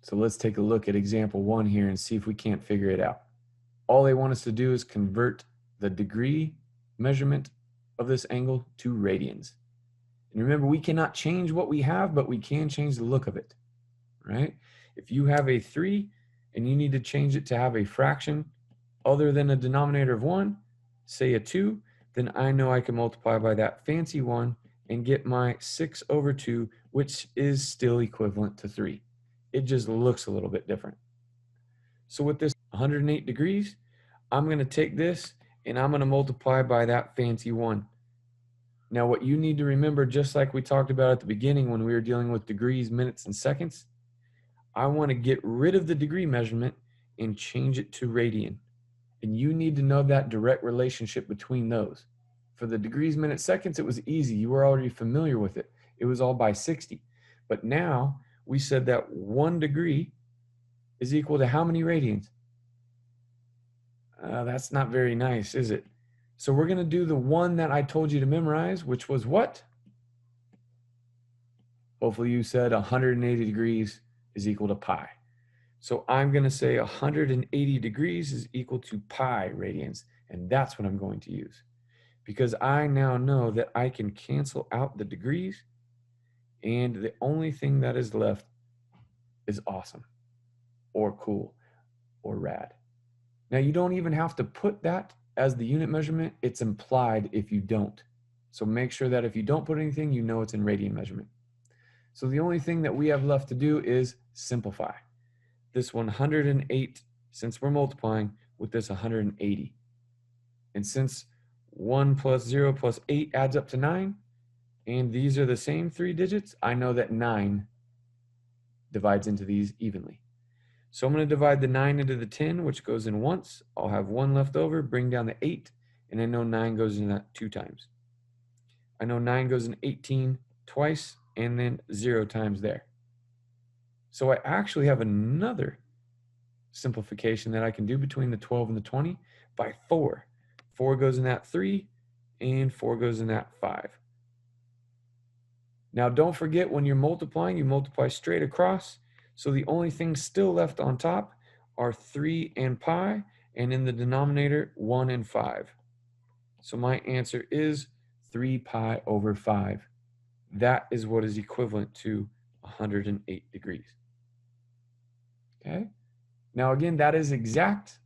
So let's take a look at example 1 here and see if we can't figure it out. All they want us to do is convert the degree measurement of this angle to radians. And remember, we cannot change what we have, but we can change the look of it, right? If you have a 3 and you need to change it to have a fraction other than a denominator of 1, say a 2, then I know I can multiply by that fancy 1 and get my 6/2, which is still equivalent to 3. It just looks a little bit different. So with this 108 degrees, I'm going to take this and I'm going to multiply by that fancy 1. Now what you need to remember, just like we talked about at the beginning when we were dealing with degrees, minutes, and seconds, I want to get rid of the degree measurement and change it to radian. And you need to know that direct relationship between those. For the degrees, minutes, seconds, it was easy. You were already familiar with it. It was all by 60. But now we said that 1 degree is equal to how many radians? That's not very nice, is it? So we're going to do the one that I told you to memorize, which was what? Hopefully you said 180 degrees is equal to pi. So I'm going to say 180 degrees is equal to pi radians, and that's what I'm going to use. Because I now know that I can cancel out the degrees, and the only thing that is left is awesome, or cool, or rad. Now you don't even have to put that as the unit measurement. It's implied if you don't. So make sure that if you don't put anything, you know it's in radian measurement. So the only thing that we have left to do is simplify. This 108, since we're multiplying with this 180. And since 1 plus 0 plus 8 adds up to 9, and these are the same 3 digits, I know that 9 divides into these evenly. So I'm going to divide the 9 into the 10, which goes in once. I'll have 1 left over, bring down the 8, and I know 9 goes in that 2 times. I know 9 goes in 18 twice, and then 0 times there. So I actually have another simplification that I can do between the 12 and the 20 by 4. 4 goes in that 3, and 4 goes in that 5. Now don't forget, when you're multiplying, you multiply straight across. So the only things still left on top are 3 and pi, and in the denominator, 1 and 5. So my answer is 3 pi over 5. That is what is equivalent to 108 degrees. Okay? Now again, that is exact.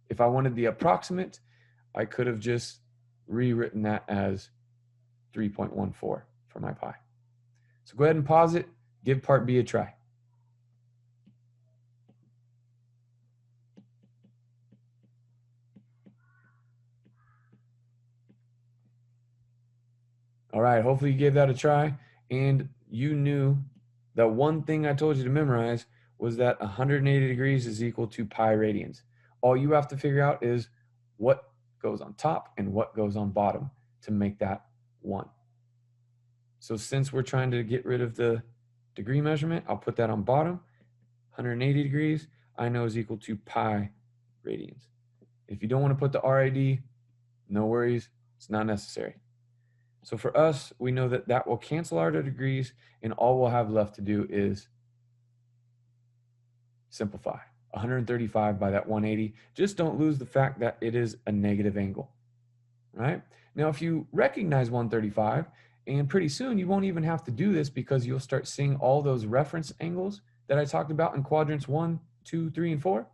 If I wanted the approximate, I could have just rewritten that as 3.14 for my pi. So go ahead and pause it. Give part B a try. All right, hopefully you gave that a try and you knew that one thing I told you to memorize was that 180 degrees is equal to pi radians. All you have to figure out is what goes on top and what goes on bottom to make that 1. So since we're trying to get rid of the degree measurement, I'll put that on bottom. 180 degrees I know is equal to pi radians. If you don't want to put the RAD, no worries, it's not necessary. So for us, we know that that will cancel our degrees, and all we'll have left to do is simplify. 135 by that 180. Just don't lose the fact that it is a negative angle, right? Now, if you recognize 135, and pretty soon you won't even have to do this because you'll start seeing all those reference angles that I talked about in quadrants 1, 2, 3, and 4.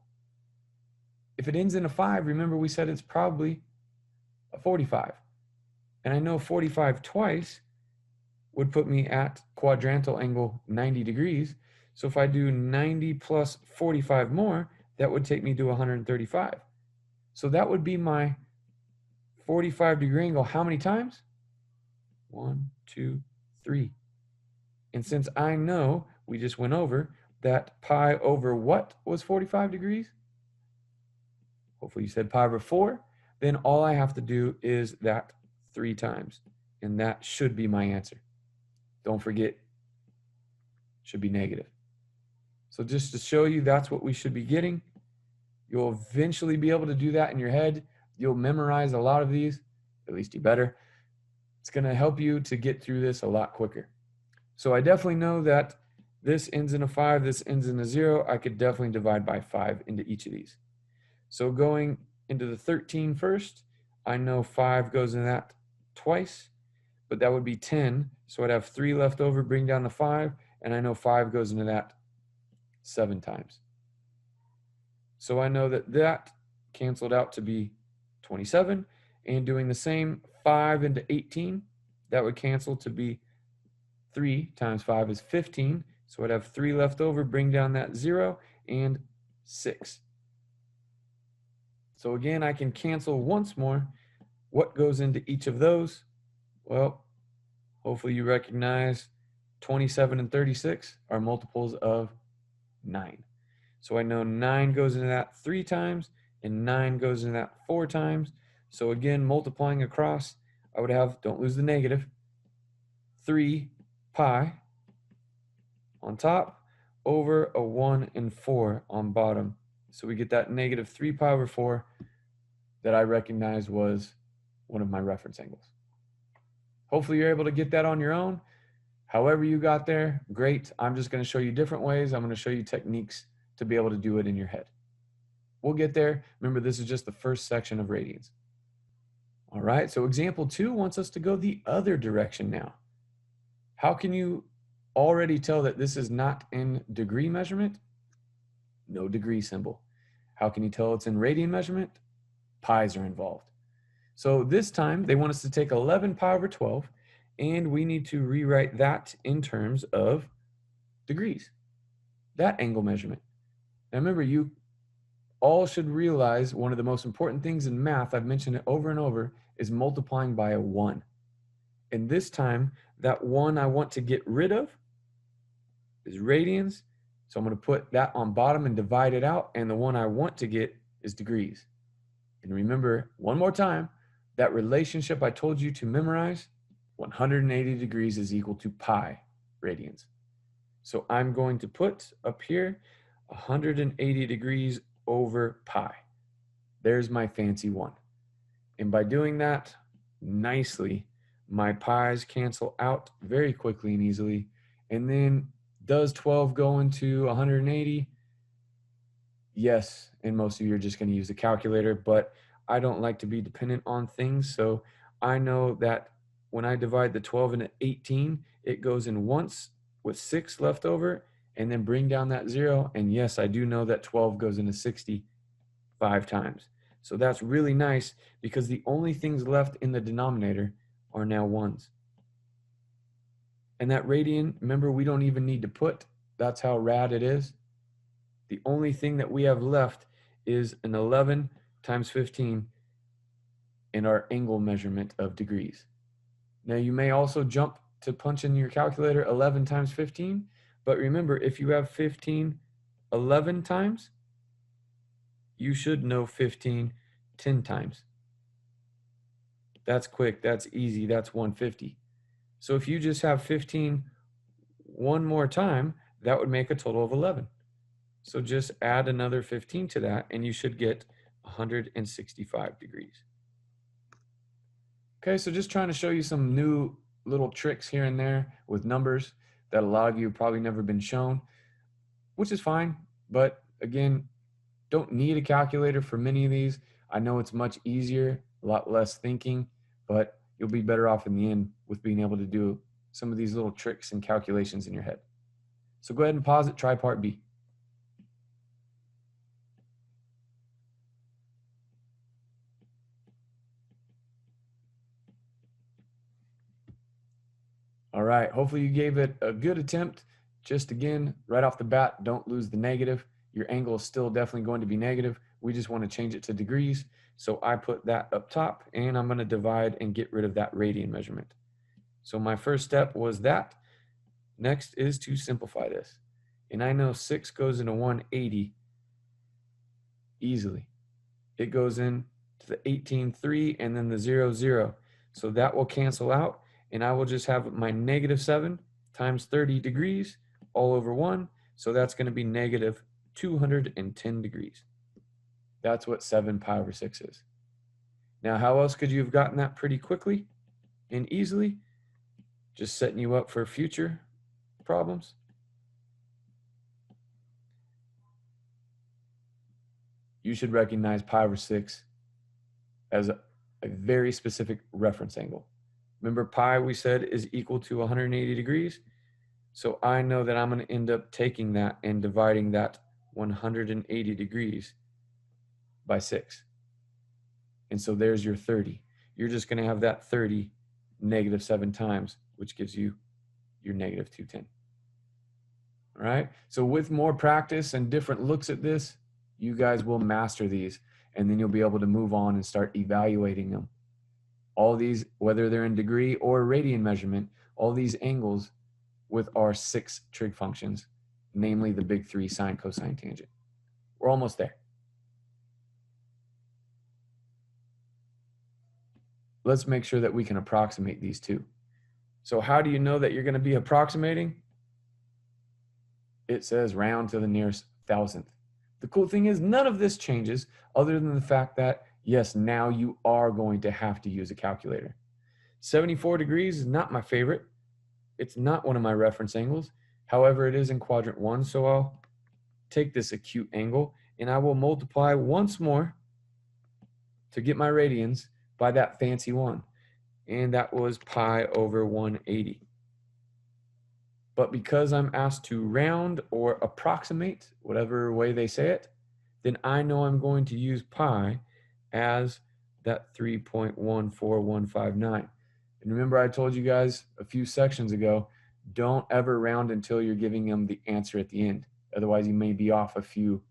If it ends in a 5, remember we said it's probably a 45. And I know 45 twice would put me at quadrantal angle 90 degrees. So if I do 90 plus 45 more, that would take me to 135. So that would be my 45 degree angle how many times? 1, 2, 3. And since I know, we just went over, that pi over what was 45 degrees? Hopefully you said pi over 4. Then all I have to do is that 3 times. And that should be my answer. Don't forget, it should be negative. So just to show you that's what we should be getting. You'll eventually be able to do that in your head. You'll memorize a lot of these, at least you better. It's going to help you to get through this a lot quicker. So I definitely know that this ends in a 5, this ends in a 0, I could definitely divide by 5 into each of these. So going into the 13 first, I know 5 goes in that twice, but that would be 10. So I'd have 3 left over, bring down the 5, and I know 5 goes into that 7 times. So I know that that canceled out to be 27, and doing the same 5 into 18, that would cancel to be 3 times 5 is 15. So I'd have 3 left over, bring down that 0, and 6. So again, I can cancel once more. What goes into each of those? Well, hopefully you recognize 27 and 36 are multiples of 9. So I know 9 goes into that 3 times, and 9 goes into that 4 times. So again, multiplying across, I would have, don't lose the negative, 3 pi on top over a 1 and 4 on bottom. So we get that negative 3 pi over 4 that I recognize was one of my reference angles. Hopefully you're able to get that on your own. However you got there, great. I'm just going to show you different ways. I'm going to show you techniques to be able to do it in your head. We'll get there. Remember, this is just the first section of radians. All right, so example 2 wants us to go the other direction now. How can you already tell that this is not in degree measurement? No degree symbol. How can you tell it's in radian measurement? Pi's are involved. So this time they want us to take 11 pi over 12, and we need to rewrite that in terms of degrees, that angle measurement. Now remember, you all should realize one of the most important things in math, I've mentioned it over and over, is multiplying by a 1. And this time, that 1 I want to get rid of is radians. So I'm going to put that on bottom and divide it out. And the one I want to get is degrees. And remember, one more time, that relationship I told you to memorize, 180 degrees is equal to pi radians. So I'm going to put up here 180 degrees over pi. There's my fancy 1. And by doing that nicely, my pi's cancel out very quickly and easily. And then does 12 go into 180? Yes, and most of you are just going to use the calculator, but I don't like to be dependent on things. So I know that when I divide the 12 into 18, it goes in once with 6 left over, and then bring down that 0. And yes, I do know that 12 goes into 60 5 times. So that's really nice because the only things left in the denominator are now 1s. And that radian, remember, we don't even need to put, that's how rad it is. The only thing that we have left is an 11 times 15 in our angle measurement of degrees. Now you may also jump to punch in your calculator 11 times 15, but remember, if you have 15 11 times, you should know 15 10 times. That's quick, that's easy, that's 150. So if you just have 15 one more time, that would make a total of 11. So just add another 15 to that, and you should get 165 degrees. Okay, so just trying to show you some new little tricks here and there with numbers that a lot of you have probably never been shown, which is fine. But again, don't need a calculator for many of these. I know it's much easier, a lot less thinking, but you'll be better off in the end with being able to do some of these little tricks and calculations in your head. So go ahead and pause it, try part B. All right, hopefully you gave it a good attempt. Just again, right off the bat, don't lose the negative. Your angle is still definitely going to be negative. We just want to change it to degrees. So I put that up top, and I'm going to divide and get rid of that radian measurement. So my first step was that. Next is to simplify this. And I know 6 goes into 180 easily. It goes in to the 18.3 and then the 0, 0. So that will cancel out, and I will just have my negative 7 times 30 degrees all over 1. So that's going to be negative 210 degrees. That's what 7 pi over 6 is. Now, how else could you have gotten that pretty quickly and easily? Just setting you up for future problems. you should recognize pi over 6 as a very specific reference angle. Remember, pi, we said, is equal to 180 degrees. So I know that I'm going to end up taking that and dividing that 180 degrees by 6. And so there's your 30. You're just going to have that 30 negative 7 times, which gives you your negative 210. All right? So with more practice and different looks at this, you guys will master these, and then you'll be able to move on and start evaluating them. All these, whether they're in degree or radian measurement, all these angles with our 6 trig functions, namely the big 3 sine, cosine, tangent. We're almost there. Let's make sure that we can approximate these two. So how do you know that you're going to be approximating? It says round to the nearest thousandth. The cool thing is none of this changes other than the fact that, yes, now you are going to have to use a calculator. 74 degrees is not my favorite. It's not one of my reference angles. However, it is in quadrant 1, so I'll take this acute angle and I will multiply once more to get my radians by that fancy one. And that was pi over 180. But because I'm asked to round or approximate, whatever way they say it, then I know I'm going to use pi as that 3.14159. And remember, I told you guys a few sections ago, don't ever round until you're giving them the answer at the end. Otherwise, you may be off a few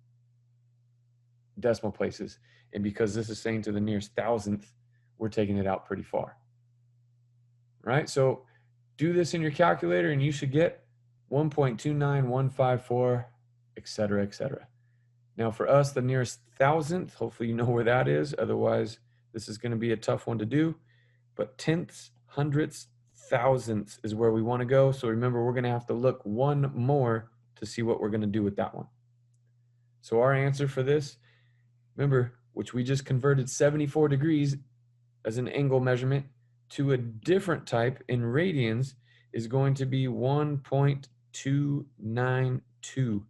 decimal places. And because this is saying to the nearest thousandth, we're taking it out pretty far. Right? So do this in your calculator and you should get 1.29154, etc., etc. Now for us, the nearest thousandth, hopefully you know where that is. Otherwise, this is going to be a tough one to do. But tenths, hundredths, thousandths is where we want to go. So remember, we're going to have to look one more to see what we're going to do with that one. So our answer for this, remember, which we just converted 74 degrees as an angle measurement to a different type in radians, is going to be 1.292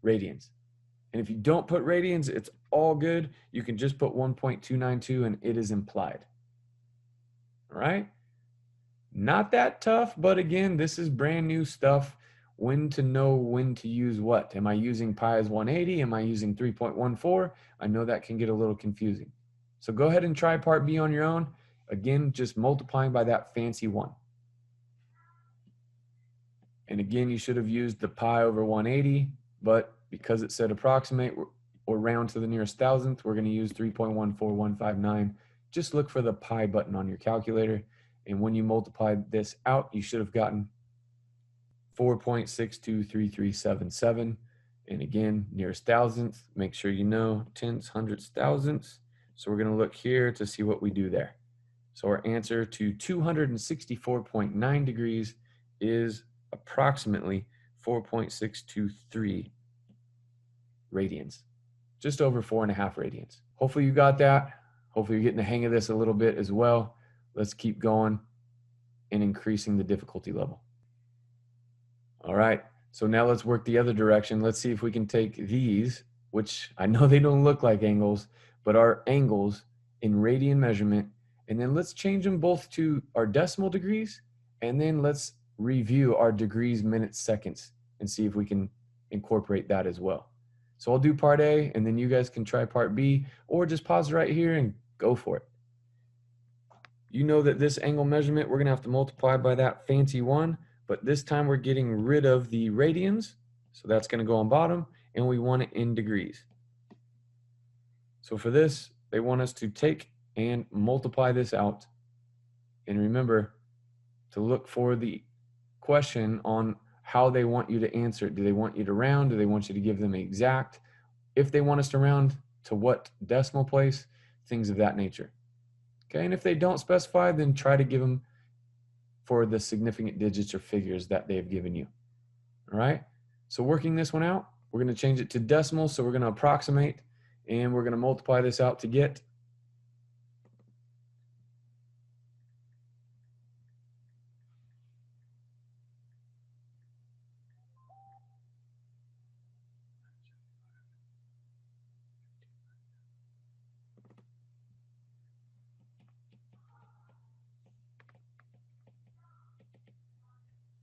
radians. And if you don't put radians, it's all good. You can just put 1.292 and it is implied. All right? Not that tough, but again, this is brand new stuff. When to know when to use what. Am I using pi as 180? Am I using 3.14? I know that can get a little confusing. So go ahead and try part B on your own. Again, just multiplying by that fancy one. And again, you should have used the pi over 180, but because it said approximate or round to the nearest thousandth, we're going to use 3.14159. Just look for the pi button on your calculator. And when you multiply this out, you should have gotten 4.623377. And again, nearest thousandth, make sure you know tenths, hundredths, thousandths. So we're going to look here to see what we do there. So our answer to 264.9 degrees is approximately 4.623 radians, just over 4.5 radians. Hopefully you got that. Hopefully you're getting the hang of this a little bit as well. Let's keep going and increasing the difficulty level. All right, so now let's work the other direction. Let's see if we can take these, which I know they don't look like angles, but are angles in radian measurement, and then let's change them both to our decimal degrees, and then let's review our degrees, minutes, seconds, and see if we can incorporate that as well. So I'll do part A, and then you guys can try part B, or just pause right here and go for it. You know that this angle measurement, we're gonna have to multiply by that fancy one, but this time we're getting rid of the radians. So that's gonna go on bottom, and we want it in degrees. So for this, they want us to take and multiply this out. And remember to look for the question on how they want you to answer it. Do they want you to round? Do they want you to give them exact? If they want us to round, to what decimal place? Things of that nature. Okay, and if they don't specify, then try to give them for the significant digits or figures that they've given you. All right, so working this one out, we're going to change it to decimals, so we're going to approximate, and we're going to multiply this out to get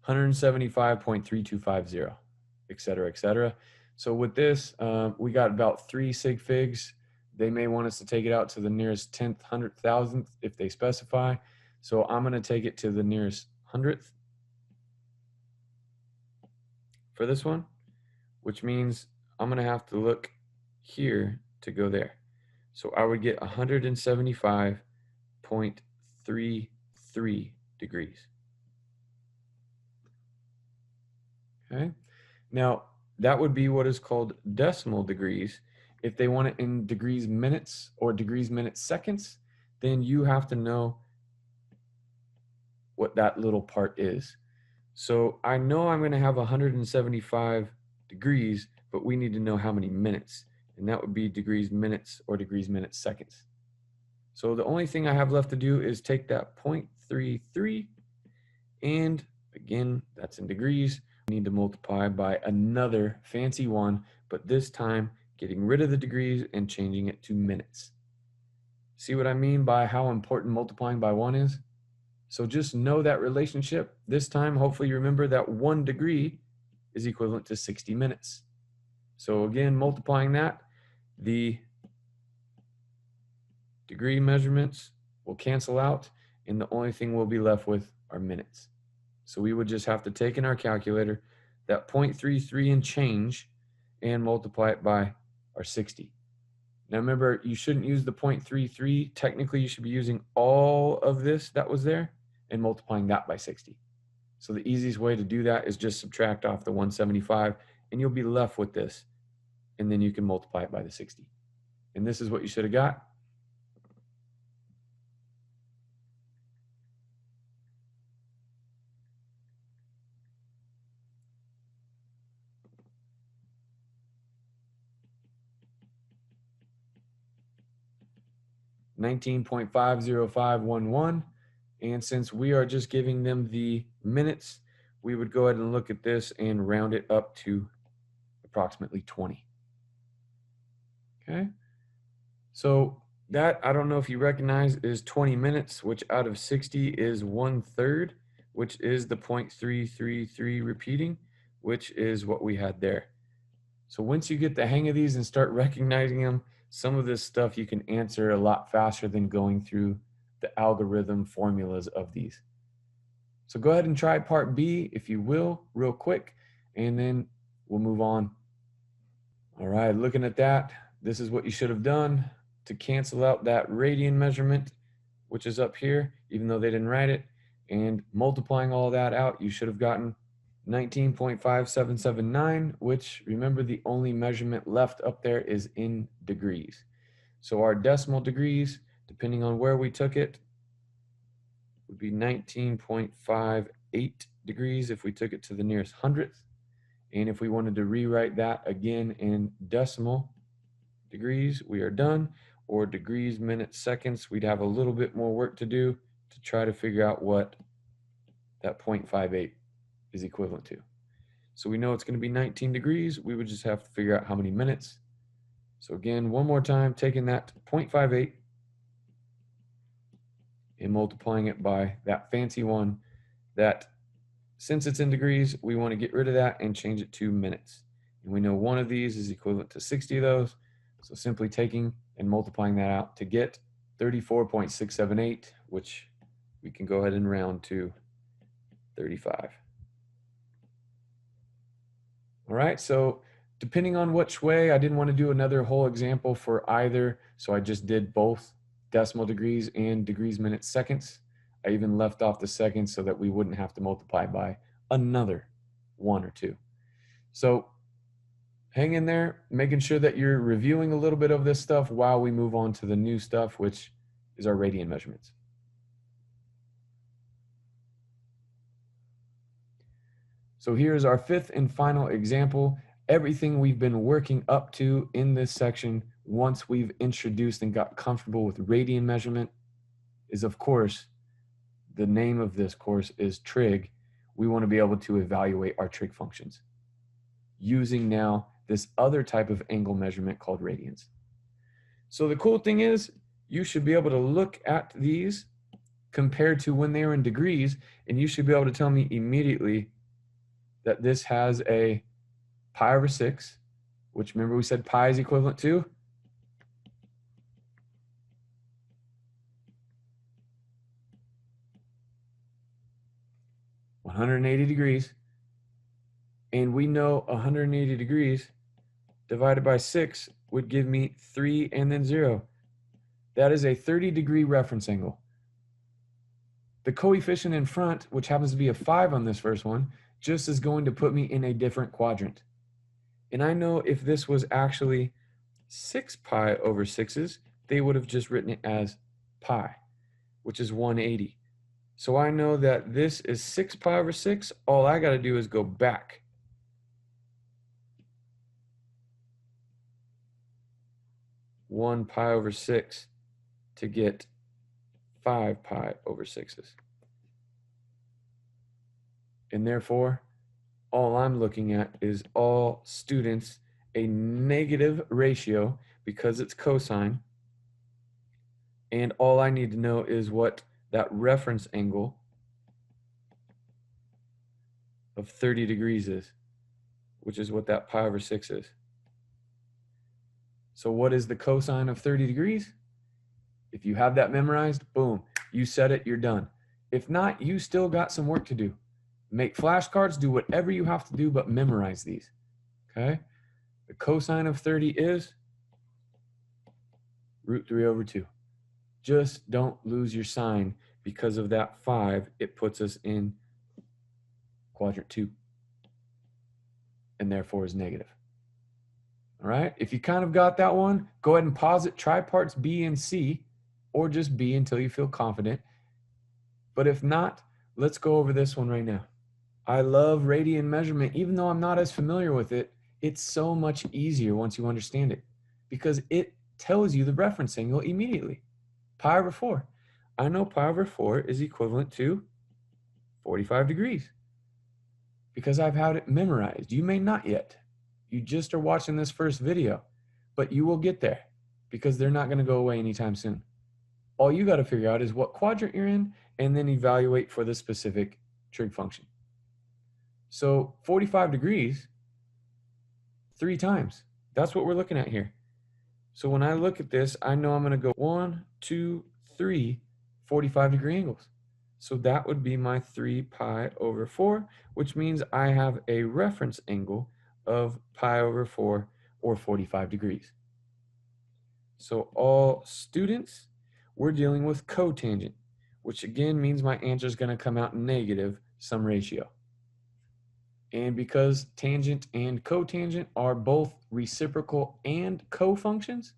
175.3250, et cetera, et cetera. So with this, we got about 3 sig figs. They may want us to take it out to the nearest 10th, 100,000th if they specify. So I'm going to take it to the nearest 100th for this one, which means I'm going to have to look here to go there. So I would get 175.33 degrees. Okay. Now, that would be what is called decimal degrees. If they want it in degrees minutes or degrees minutes seconds, then you have to know what that little part is. So I know I'm going to have 175 degrees, but we need to know how many minutes. And that would be degrees minutes or degrees minutes seconds. So the only thing I have left to do is take that 0.33, and again, that's in degrees. We need to multiply by another fancy one, but this time getting rid of the degrees and changing it to minutes. See what I mean by how important multiplying by 1 is? So just know that relationship. This time, hopefully you remember that 1 degree is equivalent to 60 minutes. So again, multiplying that, the degree measurements will cancel out, and the only thing we'll be left with are minutes. So we would just have to take in our calculator that 0.33 and change and multiply it by our 60. Now remember, you shouldn't use the 0.33. Technically, you should be using all of this that was there and multiplying that by 60. So the easiest way to do that is just subtract off the 175, and you'll be left with this. And then you can multiply it by the 60. And this is what you should have got. $19.50511, and since we are just giving them the minutes, we would go ahead and look at this and round it up to approximately 20. Okay, so that, I don't know if you recognize, is 20 minutes, which out of 60 is 1/3, which is the 0.333 repeating, which is what we had there. So once you get the hang of these and start recognizing them, some of this stuff you can answer a lot faster than going through the algorithm formulas of these. So go ahead and try part B, if you will, real quick, and then we'll move on. All right, looking at that, this is what you should have done to cancel out that radian measurement, which is up here, even though they didn't write it, and multiplying all that out, you should have gotten 19.5779, which, remember, the only measurement left up there is in degrees. So our decimal degrees, depending on where we took it, would be 19.58 degrees if we took it to the nearest hundredth. And if we wanted to rewrite that again in decimal degrees, we are done. Or degrees, minutes, seconds, we'd have a little bit more work to do to try to figure out what that 0.58 is equivalent to. So we know it's going to be 19 degrees. We would just have to figure out how many minutes. So again, one more time, taking that 0.58 and multiplying it by that fancy one that, since it's in degrees, we want to get rid of that and change it to minutes. And we know one of these is equivalent to 60 of those. So simply taking and multiplying that out to get 34.678, which we can go ahead and round to 35. All right, so depending on which way, I didn't want to do another whole example for either, so I just did both decimal degrees and degrees, minutes, seconds. I even left off the seconds so that we wouldn't have to multiply by another 1 or 2. So hang in there, making sure that you're reviewing a little bit of this stuff while we move on to the new stuff, which is our radian measurements. So here's our 5th and final example. Everything we've been working up to in this section, once we've introduced and got comfortable with radian measurement, is, of course, the name of this course is Trig. We want to be able to evaluate our trig functions using now this other type of angle measurement called radians. So the cool thing is, you should be able to look at these compared to when they were in degrees, and you should be able to tell me immediately that this has a pi over 6, which remember we said pi is equivalent to 180 degrees. And we know 180 degrees divided by 6 would give me 3 and then 0. That is a 30-degree reference angle. The coefficient in front, which happens to be a 5 on this first one, just is going to put me in a different quadrant. And I know if this was actually 6 pi over 6's, they would have just written it as pi, which is 180. So I know that this is 6 pi over 6. All I got to do is go back. One pi over 6 to get 5 pi over 6's. And therefore, all I'm looking at is all students a negative ratio because it's cosine. And all I need to know is what that reference angle of 30 degrees is, which is what that pi over 6 is. So what is the cosine of 30 degrees? If you have that memorized, boom, you said it, you're done. If not, you still got some work to do. Make flashcards, do whatever you have to do, but memorize these, okay? The cosine of 30 is root 3 over 2. Just don't lose your sign because of that 5. It puts us in quadrant 2 and therefore is negative. All right, if you kind of got that one, go ahead and pause it. Try parts B and C, or just B until you feel confident. But if not, let's go over this one right now. I love radian measurement. Even though I'm not as familiar with it, it's so much easier once you understand it because it tells you the reference angle immediately. Pi over 4. I know pi over 4 is equivalent to 45 degrees because I've had it memorized. You may not yet. You just are watching this first video, but you will get there because they're not going to go away anytime soon. All you got to figure out is what quadrant you're in and then evaluate for the specific trig function. So 45 degrees, 3 times. That's what we're looking at here. So when I look at this, I know I'm going to go 1, 2, 3, 45-degree angles. So that would be my 3 pi over 4, which means I have a reference angle of pi over 4 or 45 degrees. So all students, we're dealing with cotangent, which again means my answer is going to come out negative some ratio. And because tangent and cotangent are both reciprocal and co-functions,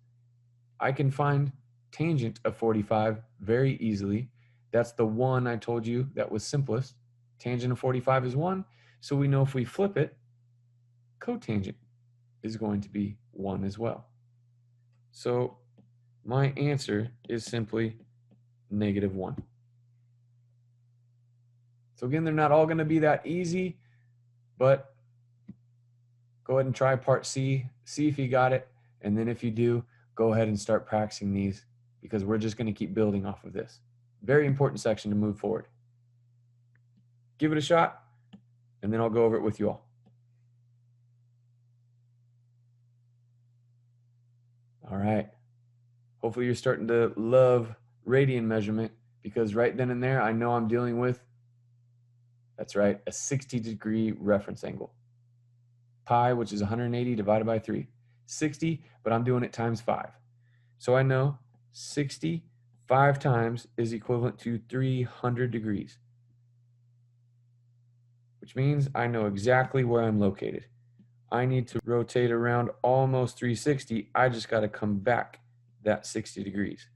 I can find tangent of 45 very easily. That's the 1 I told you that was simplest. Tangent of 45 is 1. So we know if we flip it, cotangent is going to be 1 as well. So my answer is simply -1. So again, they're not all going to be that easy, but go ahead and try part C, see if you got it, and then if you do, go ahead and start practicing these because we're just going to keep building off of this. Very important section to move forward. Give it a shot, and then I'll go over it with you all. All right. Hopefully you're starting to love radian measurement because right then and there, I know I'm dealing with, that's right, a 60-degree reference angle. Pi, which is 180 divided by 3. 60, but I'm doing it times 5. So I know 60 5 times is equivalent to 300 degrees, which means I know exactly where I'm located. I need to rotate around almost 360. I just got to come back that 60 degrees.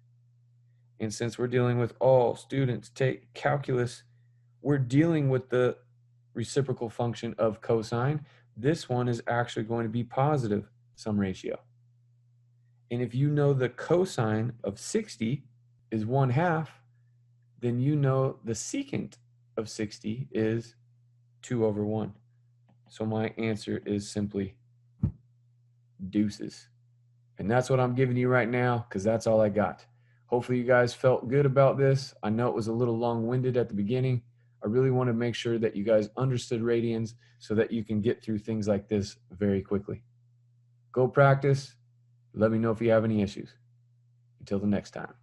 And since we're dealing with all students take calculus, we're dealing with the reciprocal function of cosine. This one is actually going to be positive some ratio. And if you know the cosine of 60 is 1/2, then you know the secant of 60 is 2 over 1. So my answer is simply deuces. And that's what I'm giving you right now because that's all I got. Hopefully you guys felt good about this. I know it was a little long-winded at the beginning. I really want to make sure that you guys understood radians so that you can get through things like this very quickly. Go practice. Let me know if you have any issues. Until the next time.